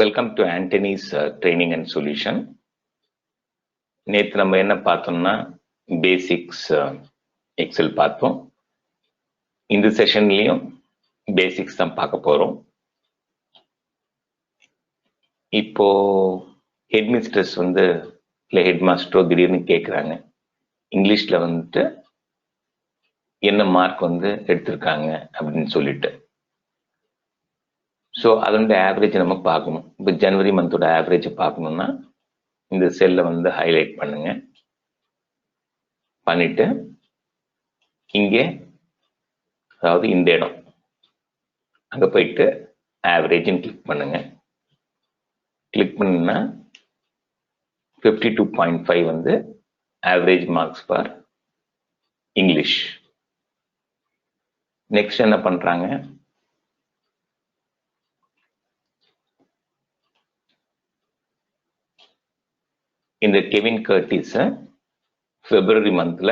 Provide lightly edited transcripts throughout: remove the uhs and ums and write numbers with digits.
Welcome to Anthony's Training and Solution. நேற்று நம்ம என்ன பார்த்தோம்னா பேசிக்ஸ் எக்ஸல் பார்த்தோம். இந்த செஷன்லையும் பேசிக்ஸ் தான் பார்க்க போகிறோம். இப்போ ஹெட் மிஸ்ட்ரஸ் இல்லை ஹெட் மாஸ்டரோ திடீர்னு கேட்குறாங்க, இங்கிலீஷில் என்ன மார்க் எடுத்திருக்காங்க அப்படின்னு சொல்லிட்டு. ஸோ அதனுடைய ஆவரேஜ் நம்ம பார்க்கணும். இப்போ ஜனவரி மந்தோட ஆவரேஜை பார்க்கணும்னா இந்த செல்லை ஹைலைட் பண்ணுங்க. பண்ணிட்டு இங்கே அதாவது இந்த இடம் அங்கே போயிட்டு ஆவரேஜ்னு கிளிக் பண்ணுங்க. கிளிக் பண்ணுன்னா 52.5 average marks for English. Next என்ன பண்றாங்க, இந்த கெவின் கர்டிஸ் பிப்ரவரி மந்த்ல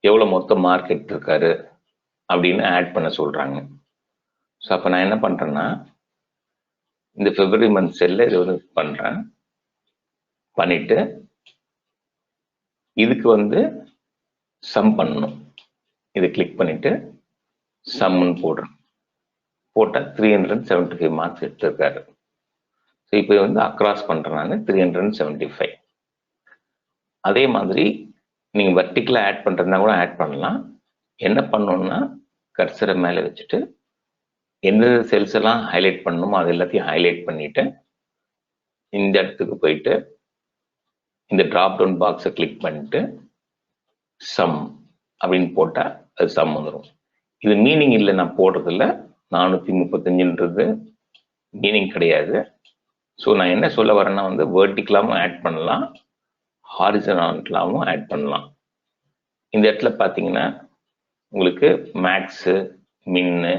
எவ்வளவு மொத்த மார்க் எடுத்திருக்காரு அப்படின்னு ஆட் பண்ண சொல்றாங்க. ஸோ அப்போ நான் என்ன பண்றேன்னா இந்த பிப்ரவரி மந்த் செல்ல இது பண்றேன். பண்ணிட்டு இதுக்கு சம் பண்ணணும். இதை கிளிக் பண்ணிட்டு சம்னு போடுறேன். போட்டால் 375 மார்க்ஸ் எடுத்திருக்காரு. ஸோ இப்போ அக்ராஸ் பண்றேன் நான் 375. அதே மாதிரி நீங்க வெர்டிகலா ஆட் பண்றதுனா கூட ஆட் பண்ணலாம். என்ன பண்ணணும்னா கர்சரை மேலே வச்சுட்டு எந்த செல்ஸ் எல்லாம் ஹைலைட் பண்ணணுமோ அது எல்லாத்தையும் ஹைலைட் பண்ணிட்டு இந்த இடத்துக்கு போயிட்டு இந்த டிராப் டவுன் பாக்ஸை கிளிக் பண்ணிட்டு சம் அப்படின்னு போட்டா அது சம் வந்துடும். இது மீனிங் இல்லை, நான் போடுறது இல்லை. 435ன்றது மீனிங் கிடையாது. ஸோ நான் என்ன சொல்ல வரேன்னா வேர்டிகலாவும் ஆட் பண்ணலாம், ஹாரிசன்டலாவும் ஆட் பண்ணலாம். இந்த இடத்துல பார்த்தீங்கன்னா உங்களுக்கு மேக்ஸு, மின்னு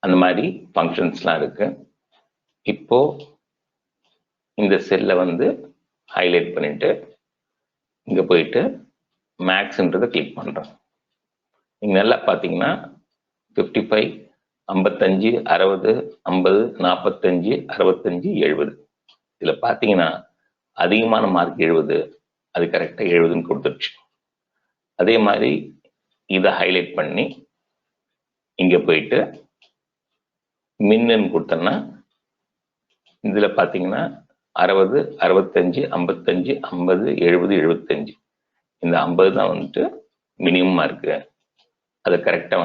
அந்த மாதிரி ஃபங்க்ஷன்ஸ்லாம் இருக்கு. இப்போ இந்த செல்லை ஹைலைட் பண்ணிட்டு இங்க போயிட்டு மேக்ஸ்ன்றதை கிளிக் பண்றேன். நீங்க நல்லா பார்த்தீங்கன்னா 55, 55, 60, 50, 45, 65, 70. இதுல பார்த்தீங்கன்னா அதிகமான மார்க் 70, அது கரெக்டா 70ன்னு கொடுத்துருச்சு. அதே மாதிரி இதை ஹைலைட் பண்ணி இங்க போயிட்டு மின்னு கொடுத்தோம்னா இதுல பாத்தீங்கன்னா 60, 65, 55, 50, 70, 75. இந்த 50 தான் மினிமமா இருக்கு. அதை கரெக்டா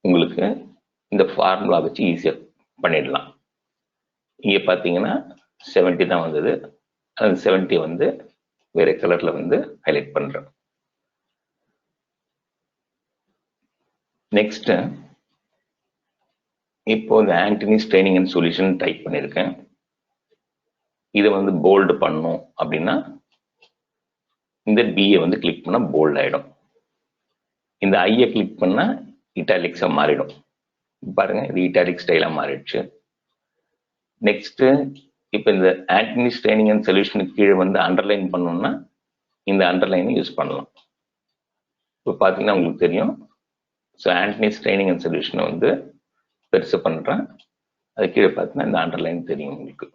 உங்களுக்கு இந்த ஃபார்முலா வச்சு ஈஸியா பண்ணிடலாம். இங்க பாத்தீங்கன்னா 70 தான் வந்தது. அந்த 70 வேற கலர்ல ஹைலைட் பண்றேன். நெக்ஸ்ட் இப்போ இந்த ஆண்டனிஸ் ட்ரைனிங் அண்ட் சொல்யூஷன் டைப் பண்ணியிருக்கேன். இதை போல்டு பண்ணும் அப்படின்னா இந்த பிஏ கிளிக் பண்ணா போல்ட் ஆயிடும். இந்த ஐயை கிளிக் பண்ணா இட்டாலிக்ஸா மாறிடும். பாருங்க, இது இட்டாலிக் ஸ்டைலா மாறிடுச்சு. நெக்ஸ்ட் இப்போ இந்த ஆண்டனிஸ் ட்ரைனிங் அண்ட் சொல்யூஷனுக்கு கீழே அண்டர்லைன் பண்ணணும்னா இந்த அண்டர்லைனை யூஸ் பண்ணலாம். இப்போ பார்த்தீங்கன்னா உங்களுக்கு தெரியும். ஸோ ஆண்டனிஸ் ட்ரைனிங் அண்ட் சொல்யூஷனை பெருசு பண்றேன். அது கீழே பார்த்தீங்கன்னா இந்த அண்டர்லைன் தெரியும் உங்களுக்கு.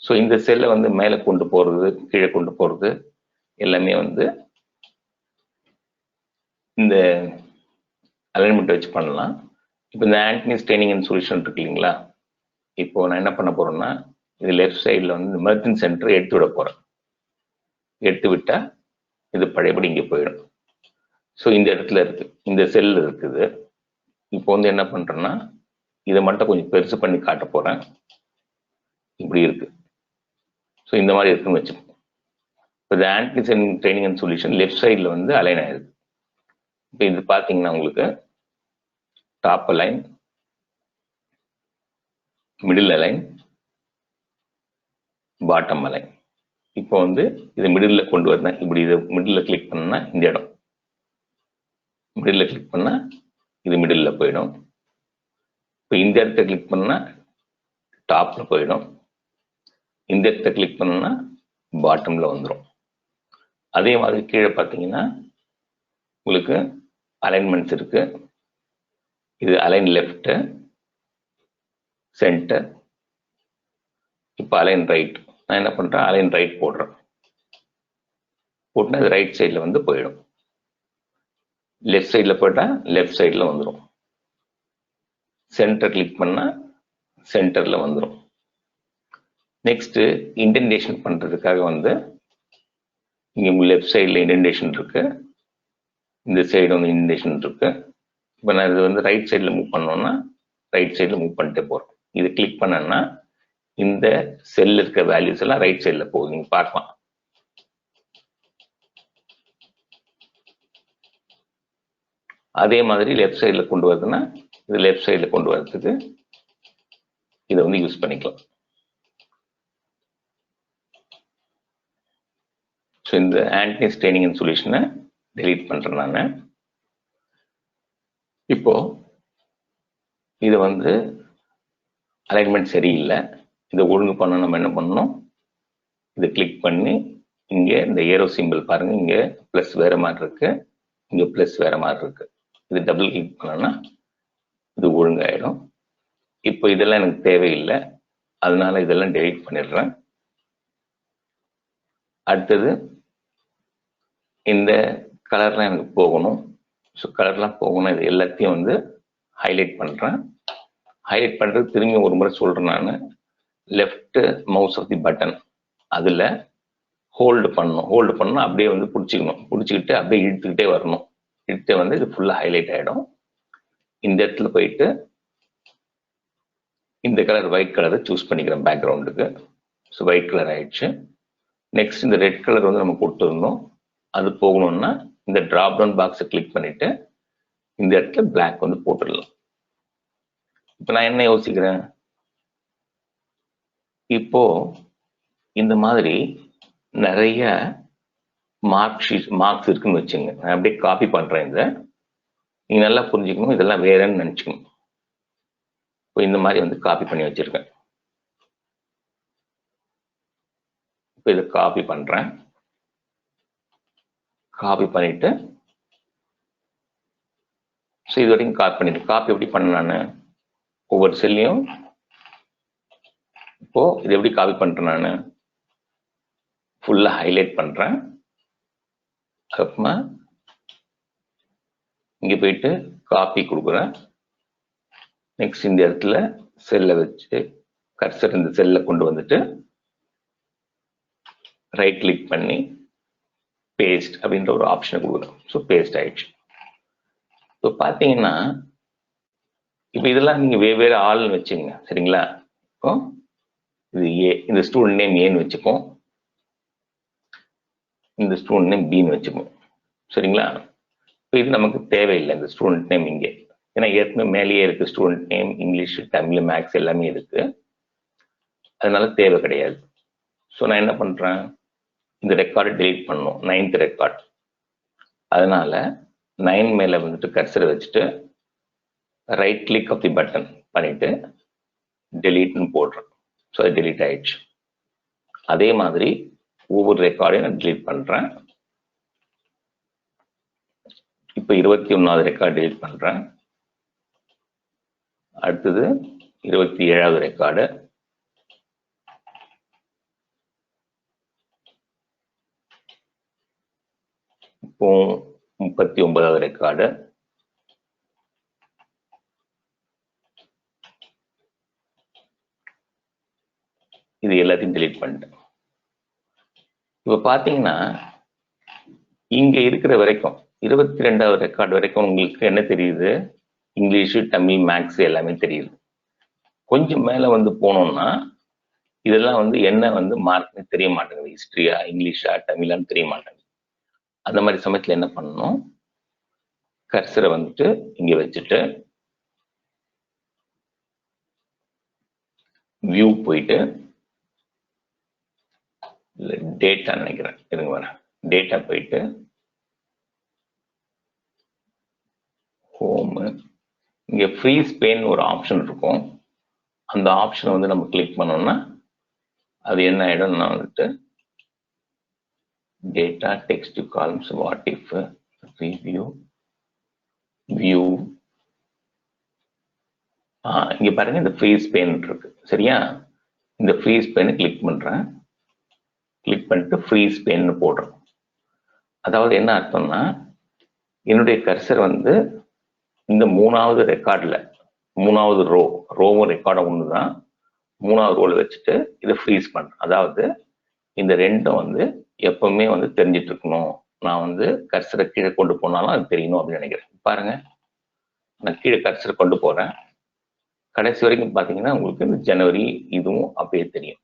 ஸோ இந்த செல்லை மேலே கொண்டு போறது, கீழே கொண்டு போறது எல்லாமே இந்த அலைன்மெண்ட் வச்சு பண்ணலாம். இப்போ இந்த ஆண்டனிஸ் ட்ரைனிங் அண்ட் சொல்யூஷன் இருக்கு இல்லைங்களா, இப்போ நான் என்ன பண்ண போறேன்னா இது லெஃப்ட் சைடில் மெர்ஜிங் சென்டர் எடுத்து விட போறேன். எடுத்து விட்டா இது பழையபடி இங்கே போயிடும். ஸோ இந்த இடத்துல இருக்கு, இந்த செல் இருக்குது. இப்போ என்ன பண்றேன்னா இதை மட்டும் கொஞ்சம் பெருசு பண்ணி காட்ட போறேன். இப்படி இருக்கு. ஸோ இந்த மாதிரி இருக்குன்னு வச்சுக்கோங்க. இப்போ இந்த ஆண்டனிஸ் ட்ரைனிங் அண்ட் சொல்யூஷன் லெஃப்ட் சைடில் அலைன் ஆயிருக்கு. இப்போ இது பார்த்தீங்கன்னா உங்களுக்கு top align, middle align, bottom align. இப்போ இதை மிடில் கொண்டு வரேன். இப்படி இதை மிடில் கிளிக் பண்ணா இந்த இடம், மிடில் கிளிக் பண்ணா இது மிடில் போயிடும். இப்போ இந்த இடத்த கிளிக் பண்ணா டாப்ல போயிடும். இந்த இடத்த கிளிக் பண்ணா பாட்டம்ல வந்துடும். அதே மாதிரி கீழே பார்த்தீங்கன்னா உங்களுக்கு அலைன்மெண்ட்ஸ் இருக்கு. இது அலைன் லெஃப்ட், சென்டர். இப்போ அலைன் ரைட். நான் என்ன பண்ணுறேன், அலைன் ரைட் போடுறேன். போட்டுனா அது ரைட் சைடில் வந்து போயிடும். லெஃப்ட் சைடில் போட்டால் லெஃப்ட் சைடில் வந்துடும். சென்டர் கிளிக் பண்ணால் சென்டரில் வந்துடும். நெக்ஸ்ட்டு இன்டென்டேஷன் பண்ணுறதுக்காக வந்து இங்கே உங்கள் லெஃப்ட் சைடில் இன்டென்டேஷன் இருக்கு, இந்த சைடு வந்து இன்டென்டேஷன் இருக்கு. இப்போ நான் இது வந்து ரைட் சைடில் மூவ் பண்ணோன்னா ரைட் சைடில் மூவ் பண்ணிட்டே போகிறோம். இது கிளிக் பண்ணேன்னா இந்த செல் இருக்க வேல்யூஸ் எல்லாம் ரைட் சைடில் போகுது, நீங்கள் பார்க்கலாம். அதே மாதிரி லெஃப்ட் சைடில் கொண்டு வருதுன்னா இது லெஃப்ட் சைடில் கொண்டு வரதுக்கு இதை வந்து யூஸ் பண்ணிக்கலாம். ஸோ இந்த ஆன்டி ஸ்டெய்னிங் சொல்யூஷனை டெலீட் பண்ணுறேன் நான். இப்போ இது வந்து அலைன்மெண்ட் சரியில்லை, இதை ஒழுங்கு பண்ண நம்ம என்ன பண்ணணும், இதை கிளிக் பண்ணி இங்கே இந்த ஏரோ சிம்பிள் பாருங்க, இங்கே ப்ளஸ் வேற மாதிரி இருக்கு, இங்கே ப்ளஸ் வேற மாதிரி இருக்கு. இது டபுள் கிளிக் பண்ணோன்னா இது ஒழுங்காயிடும். இப்போ இதெல்லாம் எனக்கு தேவையில்லை, அதனால இதெல்லாம் டெலீட் பண்ணிடுறேன். அடுத்தது இந்த கலர்லாம் எனக்கு போகணும். ஸோ கலர்லாம் போகணும், இது எல்லாத்தையும் வந்து ஹைலைட் பண்ணுறேன். ஹைலைட் பண்ணுறது திரும்பி ஒரு முறை சொல்கிறேன் நான். Left mouse of the button அதில் ஹோல்டு பண்ணணும். ஹோல்டு பண்ணால் அப்படியே வந்து பிடிச்சிக்கணும், பிடிச்சிக்கிட்டு அப்படியே இழுத்துக்கிட்டே வரணும். இழுத்து வந்து இது ஃபுல்லாக ஹைலைட் ஆகிடும். இந்த இடத்துல போயிட்டு இந்த கலர் ஒயிட் கலரை சூஸ் பண்ணிக்கிறேன் பேக்ரவுண்டுக்கு. ஸோ ஒயிட் கலர் ஆயிடுச்சு. நெக்ஸ்ட் இந்த ரெட் கலர் வந்து நம்ம கொடுத்துருந்தோம், அது போகணும்னா இந்த டிராப் டவுன் பாக்ஸை கிளிக் பண்ணிட்டு இந்த இடத்துல பிளாக் வந்து போட்டுடலாம். இப்போ நான் என்ன யோசிக்கிறேன், இப்போ இந்த மாதிரி நிறைய மார்க்ஸ் இருக்குன்னு வச்சுங்க. நான் அப்படியே காப்பி பண்றேன். இதை நீங்க நல்லா புரிஞ்சுக்கணும், இதெல்லாம் வேறன்னு நினைச்சுக்கணும். இப்போ இந்த மாதிரி வந்து காப்பி பண்ணி வச்சிருக்கேன். இப்போ இதை காப்பி பண்றேன். காப்பி பண்ணிட்டு ஸோ இது வரைக்கும் காப்பி பண்ணிட்டு, காப்பி எப்படி பண்ண நான் ஒவ்வொரு செல்லையும். இப்போ இது எப்படி காப்பி பண்றேன், நான் ஃபுல்லா ஹைலைட் பண்றேன். அப்புறமா இங்க போயிட்டு காப்பி கொடுக்குறேன். நெக்ஸ்ட் இந்த இடத்துல செல்லை வச்சு கர்சர் இந்த செல்லை கொண்டு வந்துட்டு ரைட் கிளிக் பண்ணி பேஸ்ட் அப்படின்ற ஒரு ஆப்ஷனை கொடுக்குறேன். ஸோ பேஸ்ட் ஆயிடுச்சு. இப்போ பார்த்தீங்கன்னா இப்போ இதெல்லாம் நீங்க வெவ்வேறு ஆள்னு வச்சுங்க, சரிங்களா. இப்போ இது ஏ, இந்த ஸ்டூடெண்ட் நேம் ஏன்னு வச்சுப்போம், இந்த ஸ்டூடெண்ட் நேம் பின்னு வச்சுப்போம், சரிங்களா. இப்போ இது நமக்கு தேவையில்லை இந்த ஸ்டூடெண்ட் நேம் இங்கே, ஏன்னா ஏற்கனவே மேலேயே இருக்கு student name, English, Tamil, maths எல்லாமே இருக்கு, அதனால தேவை கிடையாது. ஸோ நான் என்ன பண்றேன், இந்த ரெக்கார்டை டெலீட் பண்ணணும், 9th ரெக்கார்ட். அதனால 9 மேல வந்துட்டு கர்சரை வச்சுட்டு right click of the button பண்ணிட்டு டெலீட்னு போடுறேன். ஸோ அது டெலீட் ஆயிடுச்சு. அதே மாதிரி ஒவ்வொரு ரெக்கார்டையும் நான் டெலீட் பண்றேன். இப்போ 21வது ரெக்கார்டு டெலீட் பண்றேன். அடுத்தது 27வது ரெக்கார்டு, இப்போ 39வது ரெக்கார்டு, இது எல்லாத்தையும் டெலீட் பண்ணிட்டேன். இப்ப பாத்தீங்கன்னா இங்க இருக்கிற வரைக்கும் 22வது ரெக்கார்டு வரைக்கும் உங்களுக்கு என்ன தெரியுது, இங்கிலீஷ், தமிழ், மேக்ஸ் எல்லாமே தெரியுது. கொஞ்சம் மேல வந்து போனோம்னா இதெல்லாம் வந்து என்ன வந்து மார்க்னு தெரிய மாட்டேங்குது, ஹிஸ்டரியா, இங்கிலீஷா, தமிழான்னு தெரிய மாட்டேங்குது. அந்த மாதிரி சமயத்துல என்ன பண்ணணும், கர்சரை வந்துட்டு இங்க வச்சுட்டு வியூ போயிட்டு டேட்டா நினைக்கிறேன், இருங்க வரேன், டேட்டா போயிட்டு ஹோம், இங்க ஃப்ரீஸ் பேன் ஒரு ஆப்ஷன் இருக்கும், அந்த ஆப்ஷனை வந்து நம்ம கிளிக் பண்ணோம்னா அது என்ன ஆயிடும், நான் வந்துட்டு data text columns, what if, review, view, இங்க பாருங்க, இந்த ஃப்ரீஸ் பேன் இருக்கு சரியா. இந்த ஃப்ரீஸ் பேனை கிளிக் பண்றேன். கிளிக் பண்ணிட்டு ஃப்ரீஸ் பேன்னு போடுறேன். அதாவது என்ன அர்த்தம்னா, என்னுடைய கர்சர் வந்து இந்த 3வது ரெக்கார்ட்ல 3வது ரோவும் ரெக்கார்டும் ஒண்ணுதான். 3வது ரோல வச்சுட்டு இதை ஃப்ரீஸ் பண்றேன். அதாவது இந்த ரெண்டும் வந்து எப்பவுமே வந்து தெரிஞ்சிட்டு இருக்கணும். நான் வந்து கர்சரை கீழே கொண்டு போனாலும் அது தெரியணும் அப்படின்னு நினைக்கிறேன். பாருங்க, நான் கீழே கர்சரை கொண்டு போறேன். கடைசி வரைக்கும் பாத்தீங்கன்னா உங்களுக்கு இந்த ஜனவரி இதுவும் அப்படியே தெரியும்.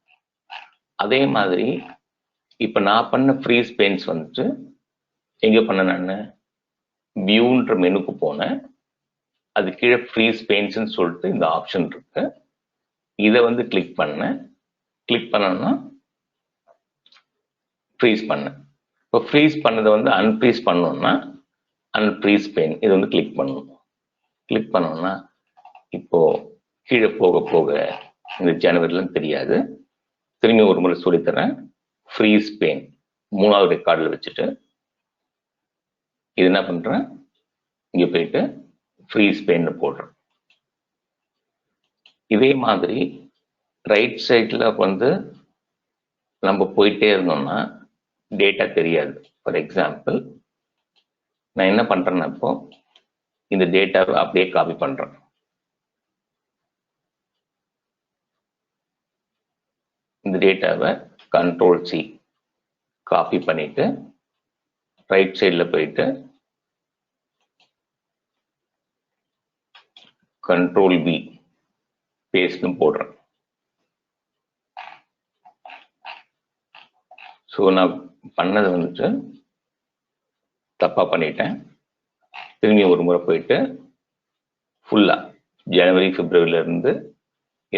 அதே மாதிரி இப்ப நான் பண்ண ஃப்ரீஸ் பெயின்ஸ் வந்துட்டு எங்க பண்ண, நான் வியூன்ற மெனுக்கு போனேன். அது கீழே ஃப்ரீஸ் பெயின்ஸ்ன்னு சொல்லிட்டு இந்த ஆப்ஷன் இருக்கு. இதை வந்து கிளிக் பண்ணேன். கிளிக் பண்ணோம்னா ஃப்ரீஸ் பண்ணேன். இப்போ ஃப்ரீஸ் பண்ணதை வந்து அன்ஃப்ரீஸ் பண்ணோம்னா அன்ஃப்ரீஸ் பெயின் இது வந்து கிளிக் பண்ணணும். கிளிக் பண்ணோம்னா இப்போ கீழே போக போக இந்த ஜனவரிலாம் தெரியாது. திரும்பி ஒரு முறை சொல்லித்தரேன். ஃப்ரீஸ் பெயின் 3வது ரெக்கார்டில் வச்சுட்டு இது என்ன பண்றேன், இங்க போயிட்டு ஃப்ரீஸ் பெயின் போடுறேன். இதே மாதிரி ரைட் சைட்ல வந்து நம்ம போயிட்டே இருந்தோம்னா டேட்டா தெரியாது. ஃபார் எக்ஸாம்பிள் நான் என்ன பண்றேன்னா, இப்போ இந்த டேட்டாவை அப்படியே காப்பி பண்றேன். இந்த டேட்டாவை கண்ட்ரோல் சி காப்பி பண்ணிட்டு ரைட் சைடில் போயிட்டு கண்ட்ரோல் பி பேஸ்ட்னு போடுறேன். ஸோ நான் பண்ணது வந்துட்டு தப்பா பண்ணிட்டேன். திரும்பி ஒரு முறை போயிட்டு ஃபுல்லா ஜனவரி பிப்ரவரியில இருந்து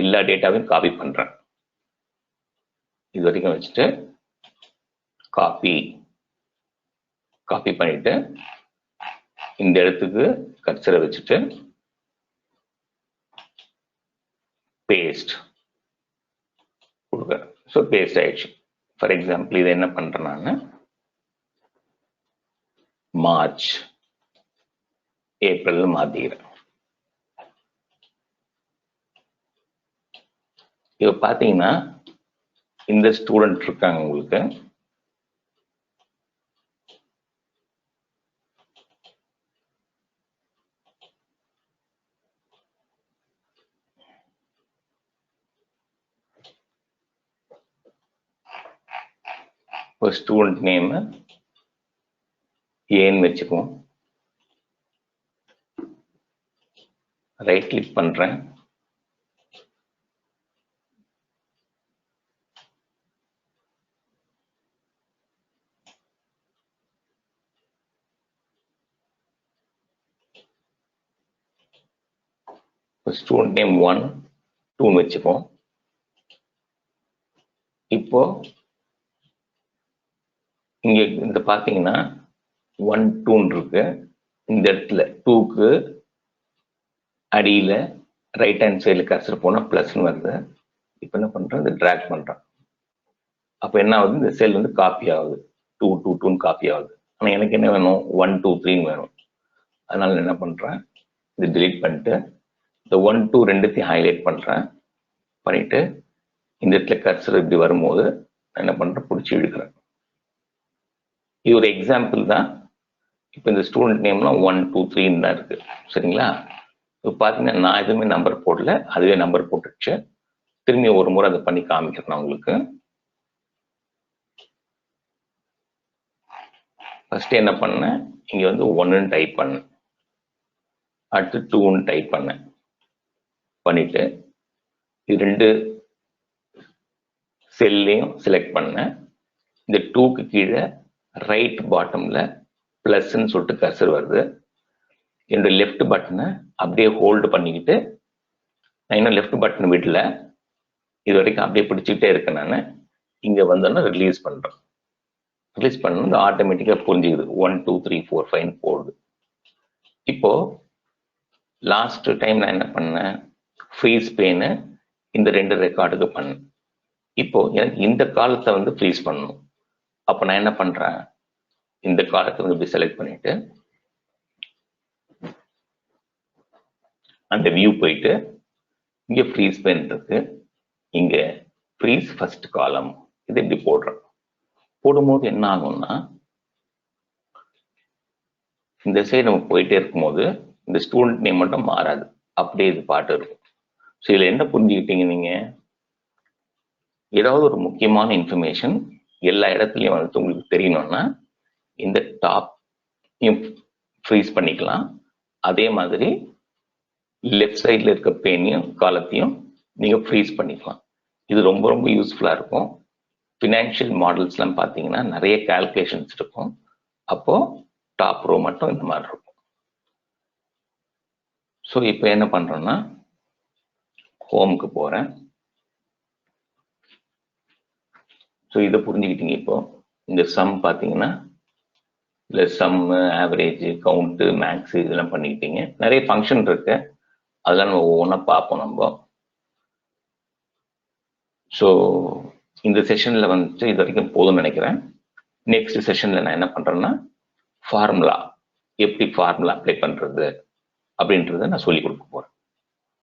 எல்லா டேட்டாவையும் காப்பி பண்றேன். இது வரைக்கும் வச்சுட்டு காப்பி பண்ணிட்டு இந்த இடத்துக்கு கர்சரை வச்சுட்டு பேஸ்ட் கொடுக்குறேன். ஸோ பேஸ்ட் ஆயிடுச்சு. ஃபார் எக்ஸாம்பிள் இதை என்ன பண்றேன், நான் மார்ச் ஏப்ரல் மாத்திக்கிறேன். இப்ப பாத்தீங்கன்னா இந்த ஸ்டூடெண்ட் இருக்காங்க உங்களுக்கு. ஒரு ஸ்டூடெண்ட் நேம் ஏன்னு வச்சுக்குவோம். ரைட் கிளிக் பண்றேன். ஸ்டூடெண்ட் நேம் 1 2 வச்சுப்போம். இப்போ இங்க இந்த பாத்தீங்கன்னா 1 2 இருக்கு. இந்த இடத்துல 2க்கு அடியில ரைட் ஹேண்ட் சைடுல கர்சர் போனா பிளஸ்ன்னு வருது. இப்போ என்ன பண்றேன், இந்த டிராக் பண்றேன். அப்ப என்ன ஆகுது, இந்த செல் வந்து காப்பி ஆகுது. 2 2 2 காப்பி ஆகுது. ஆனா எனக்கு என்ன வேணும், 1 2 3 வேணும். அதனால என்ன பண்றேன், இது டிலீட் பண்ணிட்டு இந்த 1 2 ரெண்டுத்தையும் ஹைலைட் பண்றேன். பண்ணிட்டு இந்த இடத்துல கர்சர் இப்படி வரும்போது என்ன பண்றேன், பிடிச்சி இழுக்கிறேன். இது ஒரு எக்ஸாம்பிள் தான். இப்போ இந்த ஸ்டூடெண்ட் நேம்லாம் 1 2 3 தான் இருக்கு சரிங்களா. இப்போ பாத்தீங்கன்னா நான் எதுவுமே நம்பர் போடல, அதுவே நம்பர் போட்டுருச்சு. திரும்பி ஒரு முறை அதை பண்ணி காமிக்கிறேன் உங்களுக்கு. ஃபர்ஸ்ட் என்ன பண்ணேன், இங்க வந்து 1ன்னு டைப் பண்ணேன். அடுத்து 2ன்னு டைப் பண்ணேன். பண்ணிட்டு இது 2 செல்லையும் செலக்ட் பண்ணேன். இந்த 2க்கு கீழே ரைட் பாட்டம்ல பிளஸ்ன்னு சொல்லிட்டு கர்சர் வருது. என்னோட லெஃப்ட் பட்டனை அப்படியே ஹோல்டு பண்ணிக்கிட்டு, நான் இன்னும் லெஃப்ட் பட்டன் விடல, இது வரைக்கும் அப்படியே பிடிச்சிக்கிட்டே இருக்கேன். நான் இங்க வந்தோன்னா ரிலீஸ் பண்றேன். ரிலீஸ் பண்ணணும், ஆட்டோமேட்டிக்கா புரிஞ்சுக்குது. 1 2 3 4 5 போடுது. இப்போ லாஸ்ட் டைம் நான் என்ன பண்ணேன், ஃப்ரீஸ் பெயினை இந்த 2 ரெக்கார்டுக்கு பண்ணேன். இப்போ எனக்கு இந்த காலத்தை வந்து ஃப்ரீஸ் பண்ணணும். அப்ப நான் என்ன பண்றேன், இந்த காலத்தை வந்து இப்படி செலக்ட் பண்ணிட்டு அந்த வியூ போயிட்டு இங்க ஃப்ரீஸ் பென் இருக்கு, இங்க ஃப்ரீஸ் ஃபர்ஸ்ட் காலம். இது இப்படி போடுறோம். போடும்போது என்ன ஆகும்னா, இந்த சைடு நம்ம போயிட்டே இருக்கும்போது இந்த ஸ்டூடெண்ட் நேம் மட்டும் மாறாது, அப்படியே இது பாட்டு இருக்கும். ஸோ இதுல என்ன புரிஞ்சுக்கிட்டீங்க நீங்க? ஏதாவது ஒரு முக்கியமான இன்ஃபர்மேஷன் எல்லா இடத்துலயும் வந்து உங்களுக்கு தெரியணும்னா இந்த டாப் ஃப்ரீஸ் பண்ணிக்கலாம். அதே மாதிரி லெஃப்ட் சைட்ல இருக்க பெயினையும் காலத்தையும் நீங்க ஃப்ரீஸ் பண்ணிக்கலாம். இது ரொம்ப ரொம்ப யூஸ்ஃபுல்லா இருக்கும். ஃபினான்ஷியல் மாடல்ஸ்லாம் பார்த்தீங்கன்னா நிறைய கால்குலேஷன்ஸ் இருக்கும். அப்போ டாப் ரோ மட்டும் இந்த மாதிரி இருக்கும். ஸோ இப்போ என்ன பண்றோம்னா, ஹோமுக்கு போறேன். ஸோ இதை புரிஞ்சுக்கிட்டீங்க. இப்போ இந்த சம் பார்த்தீங்கன்னா இல்லை சம், ஆவரேஜ், கவுண்ட்டு, மேக்ஸ் இதெல்லாம் பண்ணிக்கிட்டீங்க. நிறைய ஃபங்க்ஷன் இருக்கு, அதெல்லாம் நம்ம ஒவ்வொன்றா பார்ப்போம் நம்ம. ஸோ இந்த செஷன்ல வந்துட்டு இது வரைக்கும் போதும்னு நினைக்கிறேன். நெக்ஸ்ட் செஷன்ல நான் என்ன பண்றேன்னா, ஃபார்முலா எப்படி ஃபார்முலா அப்ளை பண்றது அப்படின்றத நான் சொல்லி கொடுக்க போறேன்.